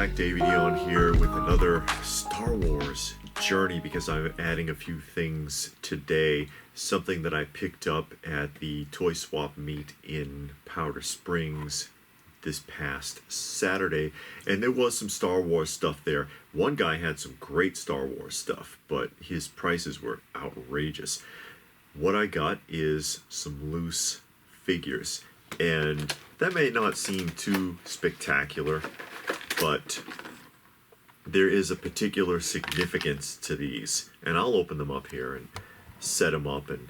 back, David Eon here with another Star Wars journey because I'm adding a few things today. Something that I picked up at the Toy Swap meet in Powder Springs this past Saturday, and there was some Star Wars stuff there. One guy had some great Star Wars stuff, but his prices were outrageous. What I got is some loose figures, and that may not seem too spectacular, but there is a particular significance to these, and I'll open them up here and set them up and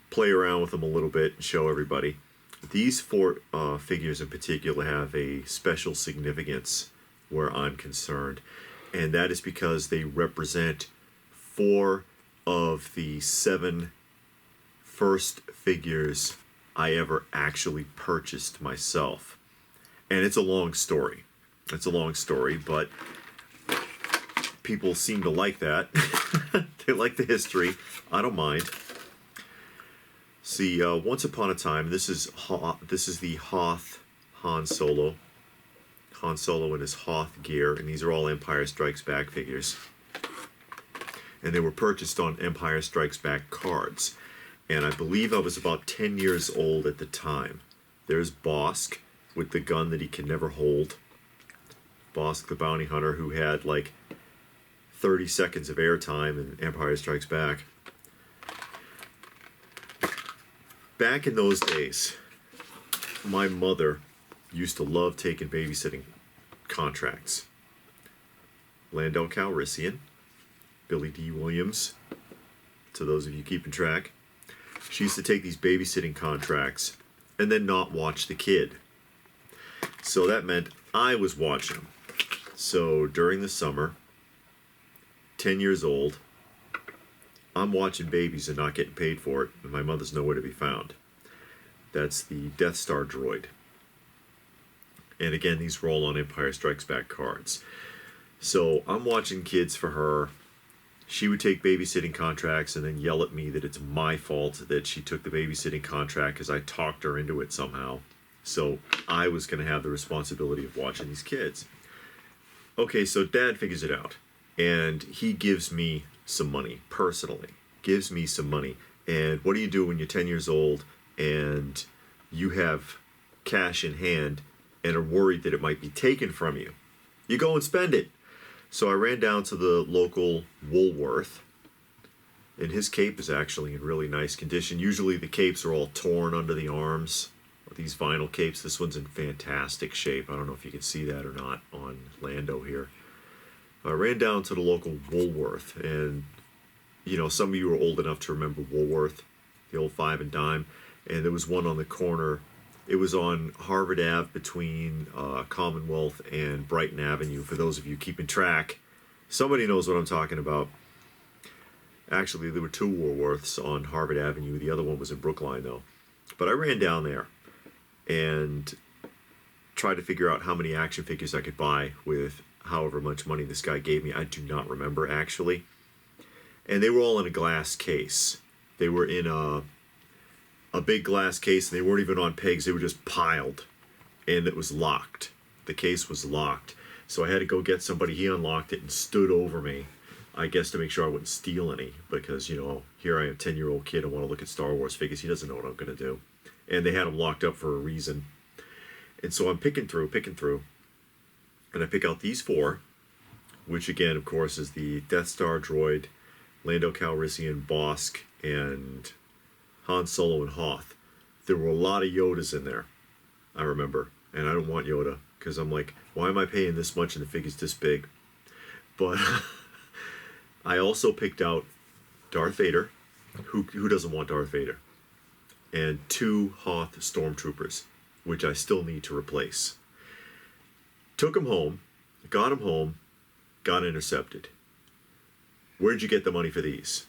play around with them a little bit and show everybody. These four figures in particular have a special significance where I'm concerned, and that is because they represent 4 of the 7 first figures I ever actually purchased myself. And it's a long story. It's a long story, but people seem to like that. They like the history. I don't mind. See, once upon a time, this is the Hoth Han Solo. Han Solo in his Hoth gear, and these are all Empire Strikes Back figures. And they were purchased on Empire Strikes Back cards. And I believe I was about 10 years old at the time. There's Bosk with the gun that he can never hold. Bosk the bounty hunter who had like 30 seconds of airtime in Empire Strikes Back. Back in those days, my mother used to love taking babysitting contracts. Lando Calrissian, Billy D. Williams, to those of you keeping track. She used to take these babysitting contracts and then not watch the kid. So that meant I was watching them. So during the summer, 10 years old, I'm watching babies and not getting paid for it, and my mother's nowhere to be found. That's the Death Star droid. And again, these were all on Empire Strikes Back cards. So I'm watching kids for her. She would take babysitting contracts and then yell at me that it's my fault that she took the babysitting contract because I talked her into it somehow. So I was going to have the responsibility of watching these kids. Okay, so Dad figures it out, and he gives me some money, personally. Gives me some money. And what do you do when you're 10 years old and you have cash in hand and are worried that it might be taken from you? You go and spend it. So I ran down to the local Woolworth, and his cape is actually in really nice condition. Usually the capes are all torn under the arms. These vinyl capes, this one's in fantastic shape. I don't know if you can see that or not on Lando here. I ran down to the local Woolworth, and you know, some of you are old enough to remember Woolworth, the old 5 and dime, and there was one on the corner. It was on Harvard Ave between Commonwealth and Brighton Avenue, for those of you keeping track. Somebody knows what I'm talking about. Actually, there were 2 Woolworths on Harvard Avenue. The other one was in Brookline, though. But I ran down there and tried to figure out how many action figures I could buy with however much money this guy gave me. I do not remember, actually. And they were all in a glass case. They were in a big glass case, and they weren't even on pegs. They were just piled, and it was locked. The case was locked. So I had to go get somebody. He unlocked it and stood over me, I guess to make sure I wouldn't steal any, because, you know, here I am, 10-year-old kid, and want to look at Star Wars figures. He doesn't know what I'm going to do. And they had them locked up for a reason. And so I'm picking through, and I pick out these 4, which again, of course, is the Death Star droid, Lando Calrissian, Bosk, and Han Solo and Hoth. There were a lot of Yodas in there, I remember. And I don't want Yoda, because I'm like, why am I paying this much and the figure's this big? But I also picked out Darth Vader. Who doesn't want Darth Vader? And 2 Hoth Stormtroopers, which I still need to replace. Took them home, got intercepted. Where'd you get the money for these?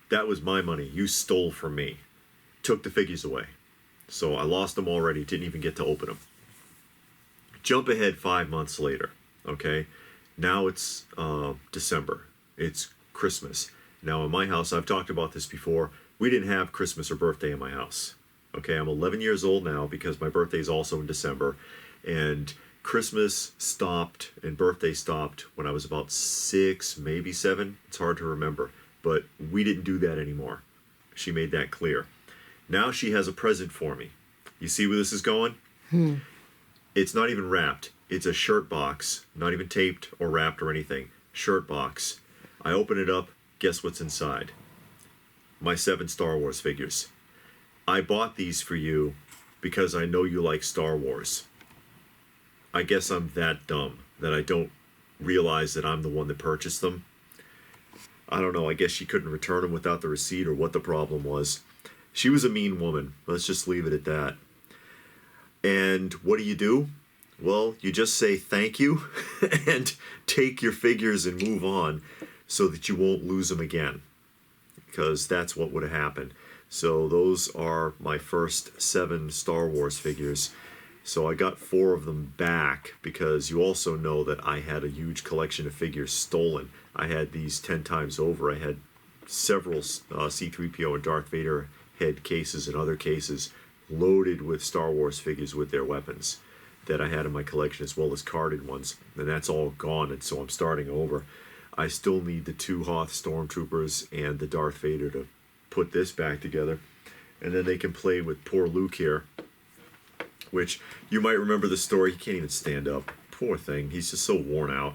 That was my money. You stole from me. Took the figures away. So I lost them already, didn't even get to open them. Jump ahead 5 months later, okay? Now it's December. It's Christmas. Now in my house, I've talked about this before, we didn't have Christmas or birthday in my house. Okay, I'm 11 years old now because my birthday is also in December. And Christmas stopped and birthday stopped when I was about 6, maybe 7. It's hard to remember. But we didn't do that anymore. She made that clear. Now she has a present for me. You see where this is going? It's not even wrapped. It's a shirt box. Not even taped or wrapped or anything. Shirt box. I open it up. Guess what's inside? My 7 Star Wars figures. I bought these for you because I know you like Star Wars. I guess I'm that dumb that I don't realize that I'm the one that purchased them. I don't know. I guess she couldn't return them without the receipt or what the problem was. She was a mean woman. Let's just leave it at that. And what do? Well, you just say thank you and take your figures and move on so that you won't lose them again. Because that's what would have happened. So those are my first 7 Star Wars figures. So I got 4 of them back because you also know that I had a huge collection of figures stolen. I had these 10 times over. I had several C-3PO and Darth Vader head cases and other cases loaded with Star Wars figures with their weapons that I had in my collection, as well as carded ones. And that's all gone, and so I'm starting over. I still need the 2 Hoth Stormtroopers and the Darth Vader to put this back together. And then they can play with poor Luke here, which you might remember the story. He can't even stand up. Poor thing. He's just so worn out.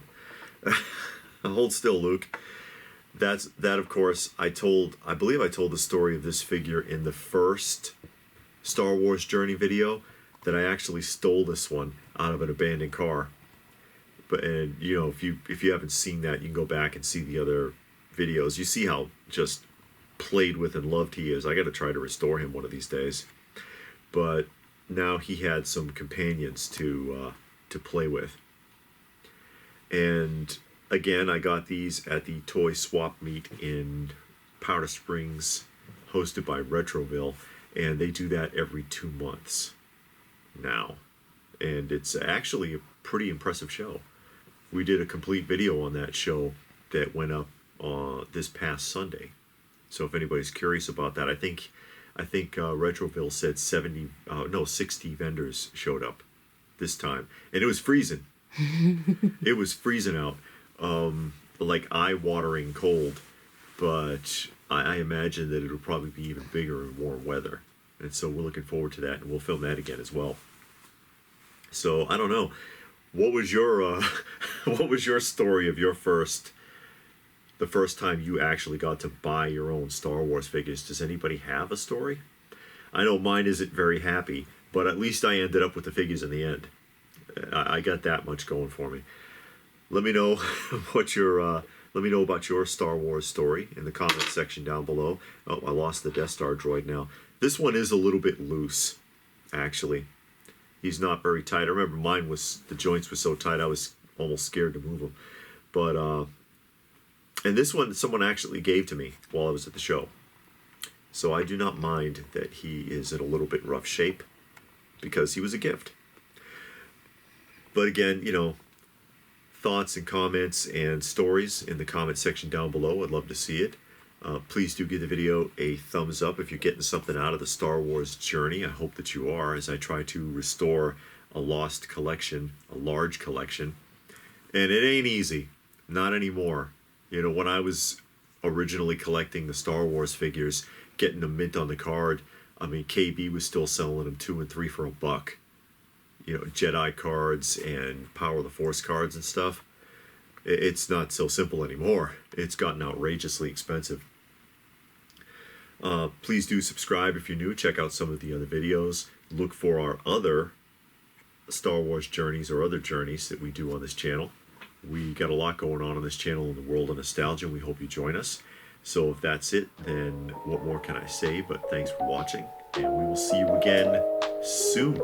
Hold still, Luke. That of course, I believe I told the story of this figure in the first Star Wars Journey video, that I actually stole this one out of an abandoned car. But, and you know, if you haven't seen that, you can go back and see the other videos. You see how just played with and loved he is. I got to try to restore him one of these days. But now he had some companions to play with. And again, I got these at the Toy Swap Meet in Powder Springs, hosted by Retroville, and they do that every 2 months now. And it's actually a pretty impressive show. We did a complete video on that show that went up this past Sunday. So if anybody's curious about that, I think Retroville said 60 vendors showed up this time, and it was freezing. It was freezing out, like eye-watering cold. But I imagine that it'll probably be even bigger in warm weather, and so we're looking forward to that, and we'll film that again as well. So I don't know, what was your story of the first time you actually got to buy your own Star Wars figures? Does anybody have a story? I know mine isn't very happy, but at least I ended up with the figures in the end. I got that much going for me. Let me know let me know about your Star Wars story in the comment section down below. Oh, I lost the Death Star droid now. This one is a little bit loose, actually. He's not very tight. I remember the joints were so tight I was almost scared to move them. But and this one someone actually gave to me while I was at the show. So I do not mind that he is in a little bit rough shape, because he was a gift. But again, you know, thoughts and comments and stories in the comment section down below. I'd love to see it. Please do give the video a thumbs up if you're getting something out of the Star Wars journey. I hope that you are, as I try to restore a lost collection, a large collection. And it ain't easy. Not anymore. You know, when I was originally collecting the Star Wars figures, getting them mint on the card, I mean, KB was still selling them 2 and 3 for $1. You know, Jedi cards and Power of the Force cards and stuff. It's not so simple anymore. It's gotten outrageously expensive. Please do subscribe if you're new. Check out some of the other videos. Look for our other Star Wars journeys or other journeys that we do on this channel. We got a lot going on this channel in the world of nostalgia, and we hope you join us. So if that's it, then what more can I say? But thanks for watching, and we will see you again soon.